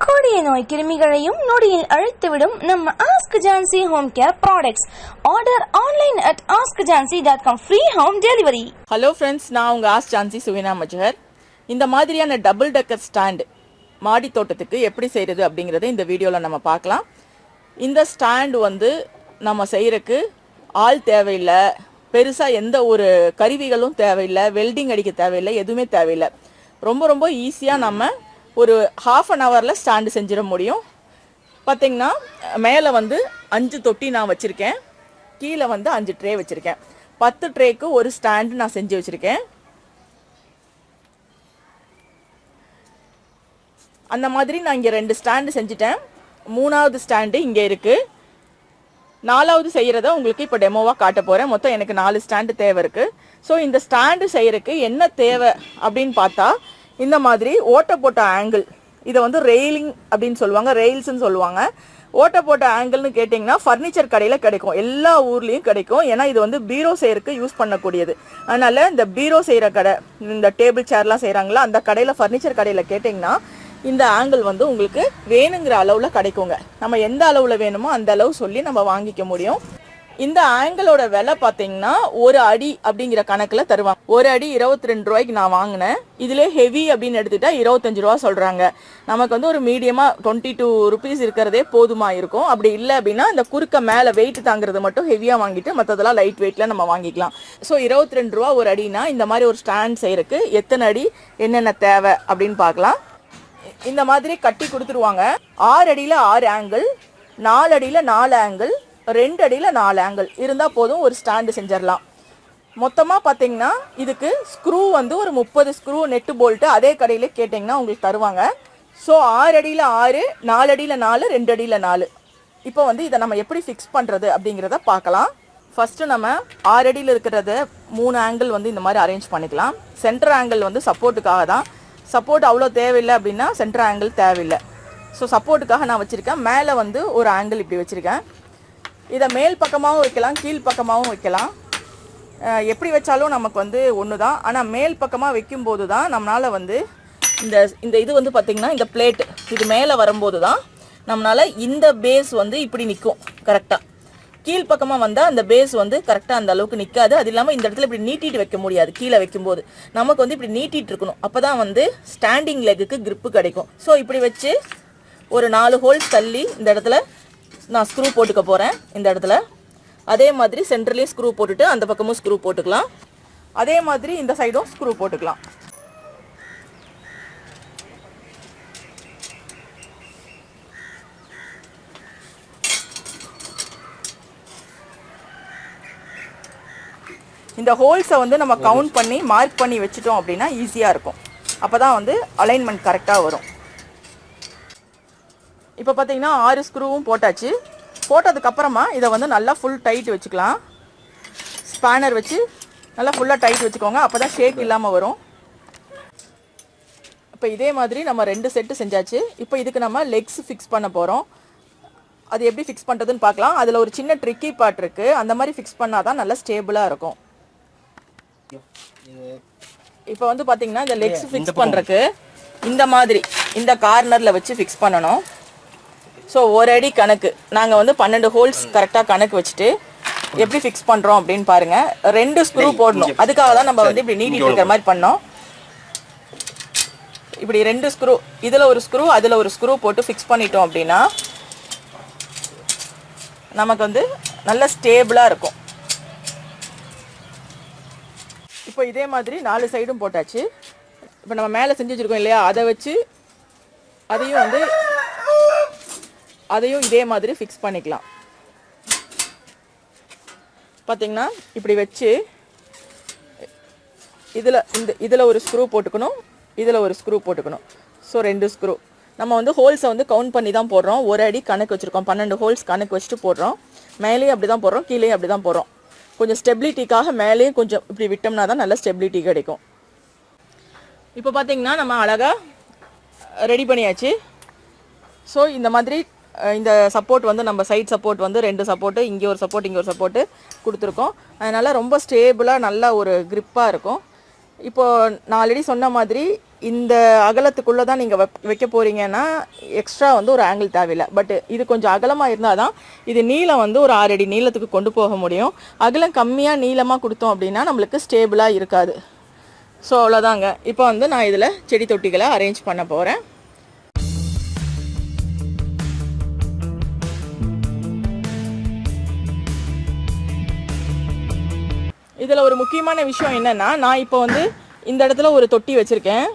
கொடிய நோய் கிருமிகளையும் நொடியில் அழித்துவிடும் நம்ம ASK Jhansi Home Care Products. Order online at askjhansi.com. Free home delivery. Hello friends, நான் உங்க ASK Jhansi சுவினா மஜஹர். இந்த மாதிரியான டபுள் டெக்கர் ஸ்டாண்ட் மாடி தோட்டத்துக்கு எப்படி செய்யறது அப்படிங்கறத இந்த வீடியோல நம்ம பார்க்கலாம். இந்த ஸ்டாண்ட் வந்து நம்ம செய்யறதுக்கு ஆள் தேவையில்லை, பெருசா எந்த ஒரு கருவிகளும் தேவையில்லை, வெல்டிங் அடிக்க தேவையில்லை, எதுவுமே தேவையில்லை. ரொம்ப ஈஸியா நம்ம ஒரு half an hourல ஸ்டாண்ட் செஞ்சிட முடியும். பாத்தீங்கன்னா மேலே வந்து 5 தொட்டி நான் வச்சிருக்கேன், கீழே வந்து 5 ட்ரே வச்சிருக்கேன். 10 ட்ரேக்கு ஒரு ஸ்டாண்ட் நான் செஞ்சு வச்சிருக்கேன். அந்த மாதிரி நான் இங்கே 2 ஸ்டாண்டு செஞ்சுட்டேன். 3வது ஸ்டாண்டு இங்கே இருக்கு. 4வது செய்யறத உங்களுக்கு இப்போ டெமோவா காட்ட போறேன். மொத்தம் எனக்கு 4 ஸ்டாண்டு தேவை இருக்கு. ஸோ இந்த ஸ்டாண்டு செய்யறதுக்கு என்ன தேவை அப்படின்னு பார்த்தா, இந்த மாதிரி ஓட்ட போட்ட ஆங்கிள், இதை வந்து ரெயிலிங் அப்படின்னு சொல்லுவாங்க, ரெயில்ஸ்ன்னு சொல்லுவாங்க. ஓட்ட போட்ட ஆங்கிள்னு கேட்டிங்கன்னா ஃபர்னிச்சர் கடையில் கிடைக்கும், எல்லா ஊர்லேயும் கிடைக்கும். ஏன்னா இது வந்து பீரோ செய்யறதுக்கு யூஸ் பண்ணக்கூடியது. அதனால இந்த பீரோ செய்கிற கடை, இந்த டேபிள் சேர்லாம் செய்கிறாங்களா அந்த கடையில், ஃபர்னிச்சர் கடையில் கேட்டிங்கன்னா இந்த ஆங்கிள் வந்து உங்களுக்கு வேணுங்கிற அளவில் கிடைக்குங்க. நம்ம எந்த அளவில் வேணுமோ அந்த அளவு சொல்லி நம்ம வாங்கிக்க முடியும். இந்த ஆங்கிளோட விலை பார்த்தீங்கன்னா 1 அடி அப்படிங்கிற கணக்கில் தருவாங்க. 1 அடி 22 ரூபாய்க்கு நான் வாங்கினேன். இதுல ஹெவி அப்படின்னு எடுத்துட்டா 25 ரூபா சொல்றாங்க. நமக்கு வந்து ஒரு மீடியமா 22 ருபீஸ் இருக்கிறதே போதுமா இருக்கும். அப்படி இல்லை அப்படின்னா இந்த குறுக்க மேலே வெயிட் தாங்கிறது மட்டும் ஹெவியா வாங்கிட்டு மற்றதெல்லாம் லைட் வெயிட்ல நம்ம வாங்கிக்கலாம். ஸோ 22 ரூபா 1 அடினா இந்த மாதிரி ஒரு ஸ்டாண்ட் செய்யறதுக்கு எத்தனை அடி என்னென்ன தேவை அப்படின்னு பார்க்கலாம். இந்த மாதிரி கட்டி கொடுத்துருவாங்க. 6 அடியில 6 ஆங்கிள், 4 அடியில 4 ஆங்கிள், 2 அடியில 4 ஆங்கிள் இருந்தால் போதும், ஒரு ஸ்டாண்டு செஞ்சிடலாம். மொத்தமாக பார்த்தீங்கன்னா இதுக்கு ஸ்க்ரூ வந்து ஒரு 30 ஸ்க்ரூ நெட்டு போல்ட்டு அதே கடையில் கேட்டிங்கன்னா உங்களுக்கு தருவாங்க. ஸோ 6 அடியில் 6, 4 அடியில் 4, 2 அடியில் 4. இப்போ வந்து இதை நம்ம எப்படி ஃபிக்ஸ் பண்ணுறது அப்படிங்கிறத பார்க்கலாம். ஃபஸ்ட்டு நம்ம 6 அடியில் இருக்கிறத 3 ஆங்கிள் வந்து இந்த மாதிரி அரேஞ்ச் பண்ணிக்கலாம். சென்டர் ஆங்கிள் வந்து சப்போர்ட்டுக்காக தான். சப்போர்ட் அவ்வளோ தேவையில்லை அப்படின்னா சென்டர் ஆங்கிள் தேவையில்லை. ஸோ சப்போர்ட்டுக்காக நான் வச்சுருக்கேன். மேலே வந்து ஒரு ஆங்கிள் இப்படி வச்சுருக்கேன். இதை மேல் பக்கமாகவும் வைக்கலாம், கீழ் பக்கமாகவும் வைக்கலாம். எப்படி வச்சாலும் நமக்கு வந்து ஒன்று தான். ஆனால் மேல் பக்கமாக வைக்கும்போது தான் நம்மளால் வந்து இந்த இது வந்து பார்த்திங்கன்னா இந்த பிளேட் இது மேலே வரும்போது தான் நம்மளால் இந்த பேஸ் வந்து இப்படி நிற்கும் கரெக்டாக. கீழ் பக்கமாக வந்தால் அந்த பேஸ் வந்து கரெக்டாக அந்த அளவுக்கு நிற்காது. அது இல்லாமல் இந்த இடத்துல இப்படி நீட்டிட்டு வைக்க முடியாது. கீழே வைக்கும்போது நமக்கு வந்து இப்படி நீட்டிட்டு இருக்கணும். அப்போ தான் வந்து ஸ்டாண்டிங் லெக்குக்கு கிரிப்பு கிடைக்கும். ஸோ இப்படி வச்சு ஒரு 4 ஹோல்ஸ் தள்ளி இந்த இடத்துல நான் ஸ்க்ரூ போட்டுக்க போகிறேன். இந்த இடத்துல அதே மாதிரி சென்டர்லேயும் ஸ்க்ரூ போட்டுட்டு அந்த பக்கமும் ஸ்க்ரூ போட்டுக்கலாம். அதே மாதிரி இந்த சைடும் ஸ்க்ரூ போட்டுக்கலாம். இந்த ஹோல்ஸை வந்து நம்ம கவுண்ட் பண்ணி மார்க் பண்ணி வச்சுட்டோம் அப்படின்னா ஈஸியாக இருக்கும். அப்போ தான் வந்து அலைன்மெண்ட் கரெக்டாக வரும். இப்போ பார்த்தீங்கன்னா 6 ஸ்க்ரூவும் போட்டாச்சு. போட்டதுக்கப்புறமா இதை வந்து நல்லா ஃபுல் டைட் வச்சுக்கலாம். ஸ்பேனர் வச்சு நல்லா ஃபுல்லாக டைட் வச்சுக்கோங்க. அப்போ தான் ஷேக் இல்லாமல் வரும். இப்போ இதே மாதிரி நம்ம 2 செட்டு செஞ்சாச்சு. இப்போ இதுக்கு நம்ம லெக்ஸ் ஃபிக்ஸ் பண்ண போகிறோம். அது எப்படி ஃபிக்ஸ் பண்ணுறதுன்னு பார்க்கலாம். அதில் ஒரு சின்ன ட்ரிக்கி பார்ட் இருக்குது. அந்த மாதிரி ஃபிக்ஸ் பண்ணால் தான் நல்லா ஸ்டேபிளாக இருக்கும். இப்போ வந்து பார்த்தீங்கன்னா இந்த லெக்ஸ் ஃபிக்ஸ் பண்ணுறதுக்கு இந்த மாதிரி இந்த கார்னரில் வச்சு ஃபிக்ஸ் பண்ணணும். ஸோ 1 அடி கணக்கு நாங்கள் வந்து 12 ஹோல்ஸ் கரெக்டாக கணக்கு வச்சுட்டு எப்படி ஃபிக்ஸ் பண்ணுறோம் அப்படின்னு பாருங்கள். 2 ஸ்க்ரூ போடணும். அதுக்காக தான் நம்ம வந்து இப்படி நீட்டிட்டு இருக்கிற மாதிரி பண்ணோம். இப்படி 2 ஸ்க்ரூ, இதில் ஒரு ஸ்க்ரூ அதில் ஒரு ஸ்க்ரூ போட்டு ஃபிக்ஸ் பண்ணிட்டோம் அப்படின்னா நமக்கு வந்து நல்ல ஸ்டேபிளாக இருக்கும். இப்போ இதே மாதிரி 4 சைடும் போட்டாச்சு. இப்போ நம்ம மேலே செஞ்சு வச்சுருக்கோம் இல்லையா, அதை வச்சு அதையும் இதே மாதிரி ஃபிக்ஸ் பண்ணிக்கலாம். பார்த்தீங்கன்னா இப்படி வச்சு இதில் ஒரு ஸ்க்ரூ போட்டுக்கணும், இதில் ஒரு ஸ்க்ரூ போட்டுக்கணும். ஸோ 2 ஸ்க்ரூ நம்ம வந்து ஹோல்ஸை வந்து கவுண்ட் பண்ணி தான் போடுறோம். 1 அடி கணக்கு வச்சுருக்கோம், 12 ஹோல்ஸ் கணக்கு வச்சுட்டு போடுறோம். மேலேயும் அப்படி தான் போடுறோம், கீழேயும் அப்படி தான் போடுறோம். கொஞ்சம் ஸ்டெபிலிட்டிக்காக மேலேயும் கொஞ்சம் இப்படி விட்டோம்னா தான் நல்ல ஸ்டெபிலிட்டி கிடைக்கும். இப்போ பார்த்தீங்கன்னா நம்ம அழகாக ரெடி பண்ணியாச்சு. ஸோ இந்த மாதிரி இந்த சப்போர்ட் வந்து நம்ம சைட் சப்போர்ட் வந்து 2 சப்போர்ட்டு, இங்கே ஒரு சப்போர்ட் இங்கே ஒரு சப்போர்ட்டு கொடுத்துருக்கோம். அதனால் ரொம்ப ஸ்டேபிளாக நல்ல ஒரு க்ரிப்பாக இருக்கும். இப்போது நான் ஆல்ரெடி சொன்ன மாதிரி இந்த அகலத்துக்குள்ளே தான் நீங்கள் வைக்க போகிறீங்கன்னா எக்ஸ்ட்ரா வந்து ஒரு ஆங்கிள் தேவையில்லை. பட் இது கொஞ்சம் அகலமாக இருந்தால் தான் இது நீளம் வந்து ஒரு 6 அடி நீளத்துக்கு கொண்டு போக முடியும். அகலம் கம்மியாக நீளமாக கொடுத்தோம் அப்படின்னா நம்மளுக்கு ஸ்டேபிளாக இருக்காது. ஸோ அவ்வளோதாங்க. இப்போ வந்து நான் இதில் செடி தொட்டிகளை அரேஞ்ச் பண்ண போகிறேன். இதில் ஒரு முக்கியமான விஷயம் என்னென்னா, நான் இப்போ வந்து இந்த இடத்துல ஒரு தொட்டி வச்சுருக்கேன்.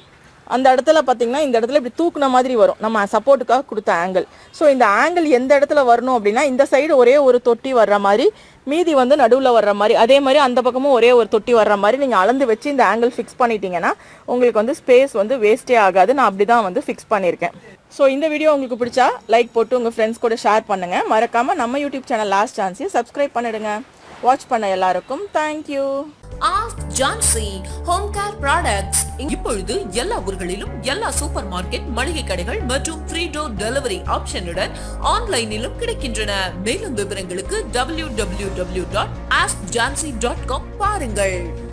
அந்த இடத்துல பார்த்திங்கன்னா இந்த இடத்துல இப்படி தூக்குன மாதிரி வரும், நம்ம சப்போர்ட்டுக்காக கொடுத்த ஆங்கிள். ஸோ இந்த ஆங்கிள் எந்த இடத்துல வரணும் அப்படின்னா, இந்த சைடு ஒரே ஒரு தொட்டி வர்ற மாதிரி, மீதி வந்து நடுவில் வர்ற மாதிரி, அதே மாதிரி அந்த பக்கமும் ஒரே ஒரு தொட்டி வர்ற மாதிரி நீங்கள் அளந்து வச்சு இந்த ஆங்கிள் ஃபிக்ஸ் பண்ணிட்டீங்கன்னா உங்களுக்கு வந்து ஸ்பேஸ் வந்து வேஸ்ட்டே ஆகாது. நான் அப்படி தான் வந்து ஃபிக்ஸ் பண்ணியிருக்கேன். ஸோ இந்த வீடியோ உங்களுக்கு பிடிச்சா லைக் போட்டு உங்கள் ஃப்ரெண்ட்ஸ் கூட ஷேர் பண்ணுங்கள். மறக்காமல் நம்ம YouTube channel ASK Jhansi subscribe பண்ணிடுங்க. வாட்ச் பண்ண எல்லாருக்கும் thank you. ASK Jhansi Home Care Products இப்பொழுது எல்லா ஊர்களிலும் எல்லா சூப்பர் மார்க்கெட், மளிகை கடைகள் மற்றும் ஃப்ரீ டோர் டெலிவரி ஆப்ஷனுடன் ஆன்லைனிலும் கிடைக்கின்றன. மேலும் விவரங்களுக்கு www.askjhansi.com பாருங்கள்.